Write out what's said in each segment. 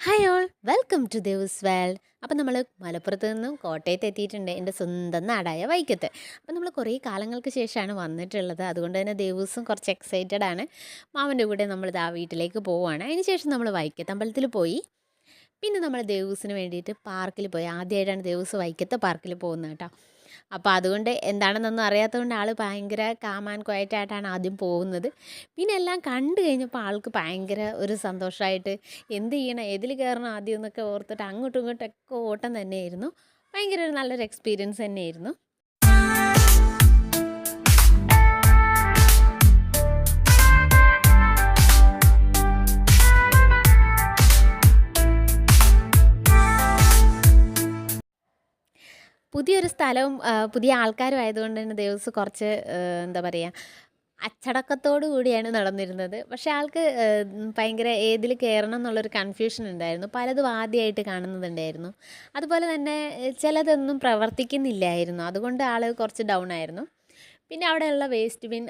Hi all welcome to Dev's world. അപ്പം നമ്മൾ മലപ്പുറത്ത് നിന്നും കോട്ടയത്ത് എത്തിയിട്ടുണ്ട്, എൻ്റെ സ്വന്തം നാടായ വൈക്കത്ത്. അപ്പം നമ്മൾ കുറേ കാലങ്ങൾക്ക് ശേഷമാണ് വന്നിട്ടുള്ളത്. അതുകൊണ്ട് തന്നെ ദേവൂസും കുറച്ച് എക്സൈറ്റഡ് ആണ്. മാമൻ്റെ കൂടെ നമ്മളിത് ആ വീട്ടിലേക്ക് പോവുകയാണ്. അതിന് ശേഷം നമ്മൾ വൈക്കത്ത് അമ്പലത്തിൽ പോയി. പിന്നെ നമ്മൾ ദേവൂസിന് വേണ്ടിയിട്ട് പാർക്കിൽ പോയി. ആദ്യമായിട്ടാണ് ദേവൂസ് വൈക്കത്തെ പാർക്കിൽ പോകുന്നത് കേട്ടോ. അപ്പോൾ അതുകൊണ്ട് എന്താണെന്നൊന്നും അറിയാത്തതുകൊണ്ട് ആൾ ഭയങ്കര കാം ആൻഡ് ക്വയറ്റായിട്ടാണ് ആദ്യം പോകുന്നത്. പിന്നെ എല്ലാം കണ്ടു കഴിഞ്ഞപ്പോൾ ആൾക്ക് ഭയങ്കര ഒരു സന്തോഷമായിട്ട് എന്ത് ചെയ്യണം, ഏതിൽ കയറണം ആദ്യം എന്നൊക്കെ ഓർത്തിട്ട് അങ്ങോട്ടും ഇങ്ങോട്ടൊക്കെ ഓട്ടം തന്നെയായിരുന്നു. ഭയങ്കര ഒരു നല്ലൊരു എക്സ്പീരിയൻസ് തന്നെയായിരുന്നു. പുതിയൊരു സ്ഥലവും പുതിയ ആൾക്കാരും ആയതുകൊണ്ട് തന്നെ ദേവസ് കുറച്ച് എന്താ പറയുക, അച്ചടക്കത്തോടു കൂടിയാണ് നടന്നിരുന്നത്. പക്ഷേ ആൾക്ക് ഭയങ്കര ഏതിൽ കയറണം എന്നുള്ളൊരു കൺഫ്യൂഷൻ ഉണ്ടായിരുന്നു. പലതും ആദ്യമായിട്ട് കാണുന്നുണ്ടായിരുന്നു. അതുപോലെ തന്നെ ചിലതൊന്നും പ്രവർത്തിക്കുന്നില്ലായിരുന്നു. അതുകൊണ്ട് ആൾ കുറച്ച് ഡൗൺ ആയിരുന്നു. പിന്നെ അവിടെയുള്ള വേസ്റ്റ് ബിൻ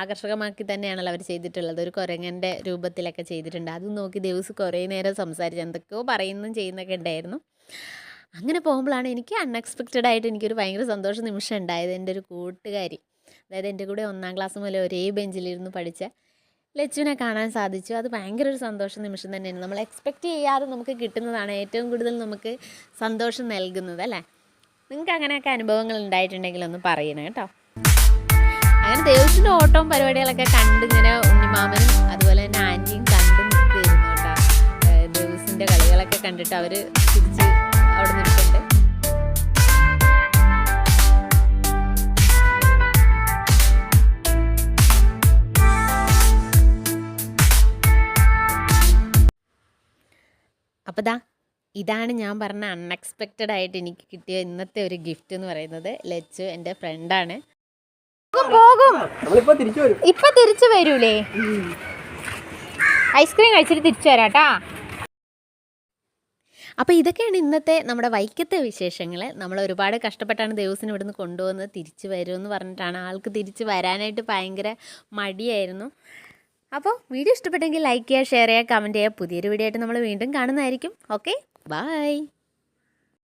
ആകർഷകമാക്കി തന്നെയാണല്ലോ അവർ ചെയ്തിട്ടുള്ളത്. ഒരു കുരങ്ങൻ്റെ രൂപത്തിലൊക്കെ ചെയ്തിട്ടുണ്ട്. അത് നോക്കി ദേവസ് കുറേ നേരം സംസാരിച്ച് എന്തൊക്കെയോ പറയുന്നതും ചെയ്യുന്നൊക്കെ ഉണ്ടായിരുന്നു. അങ്ങനെ പോകുമ്പോഴാണ് എനിക്ക് അൺഎക്സ്പെക്റ്റഡ് ആയിട്ട് എനിക്കൊരു ഭയങ്കര സന്തോഷ നിമിഷം ഉണ്ടായത്. എൻ്റെ ഒരു കൂട്ടുകാരി, അതായത് എൻ്റെ കൂടെ 1ാം ക്ലാസ് മുതൽ ഒരേ ബെഞ്ചിലിരുന്ന് പഠിച്ച ലച്ചുവിനെ കാണാൻ സാധിച്ചു. അത് ഭയങ്കര ഒരു സന്തോഷ നിമിഷം തന്നെയാണ്. നമ്മൾ എക്സ്പെക്റ്റ് ചെയ്യാതെ നമുക്ക് കിട്ടുന്നതാണ് ഏറ്റവും കൂടുതൽ നമുക്ക് സന്തോഷം നൽകുന്നത്, അല്ലേ? നിങ്ങൾക്ക് അങ്ങനെയൊക്കെ അനുഭവങ്ങൾ ഉണ്ടായിട്ടുണ്ടെങ്കിൽ ഒന്ന് പറയണേ കേട്ടോ. അങ്ങനെ ദേവസിൻ്റെ ഓട്ടവും പരിപാടികളൊക്കെ കണ്ടിങ്ങനെ ഉണ്ണിമാമനും അതുപോലെ തന്നെ ആൻറ്റിയും കണ്ടു നിൽക്കുകയായിരുന്നു കേട്ടോ. ദേവസിൻ്റെ കളികളൊക്കെ കണ്ടിട്ട് അവർ തിരിച്ച് അവിടെ നിൽക്കുന്നുണ്ട്. അപ്പോൾ ഇതാണ് ഞാൻ പറഞ്ഞ അൺഎക്സ്പെക്റ്റഡ് ആയിട്ട് എനിക്ക് കിട്ടിയ ഇന്നത്തെ ഒരു ഗിഫ്റ്റ് എന്ന് പറയുന്നത്. ലച്ചു എൻ്റെ ഫ്രണ്ടാണ്. പോകും ഇപ്പൊ തിരിച്ചു വരൂലേ? ഐസ്ക്രീം കഴിച്ചിട്ട് തിരിച്ചു വരാട്ടാ. അപ്പോൾ ഇതൊക്കെയാണ് ഇന്നത്തെ നമ്മുടെ വൈക്കത്തെ വിശേഷങ്ങൾ. നമ്മൾ ഒരുപാട് കഷ്ടപ്പെട്ടാണ് ദേവസിനെ ഇവിടുന്ന് കൊണ്ടുപോകുന്നത്. തിരിച്ചു വരുമെന്ന് പറഞ്ഞിട്ടാണ്. ആൾക്ക് തിരിച്ച് വരാനായിട്ട് ഭയങ്കര മടിയായിരുന്നു. അപ്പോൾ വീഡിയോ ഇഷ്ടപ്പെട്ടെങ്കിൽ ലൈക്ക് ചെയ്യുക, ഷെയർ ചെയ്യുക, കമൻറ്റ് ചെയ്യുക. പുതിയൊരു വീഡിയോ ആയിട്ട് നമ്മൾ വീണ്ടും കാണുന്നതായിരിക്കും. Okay, by.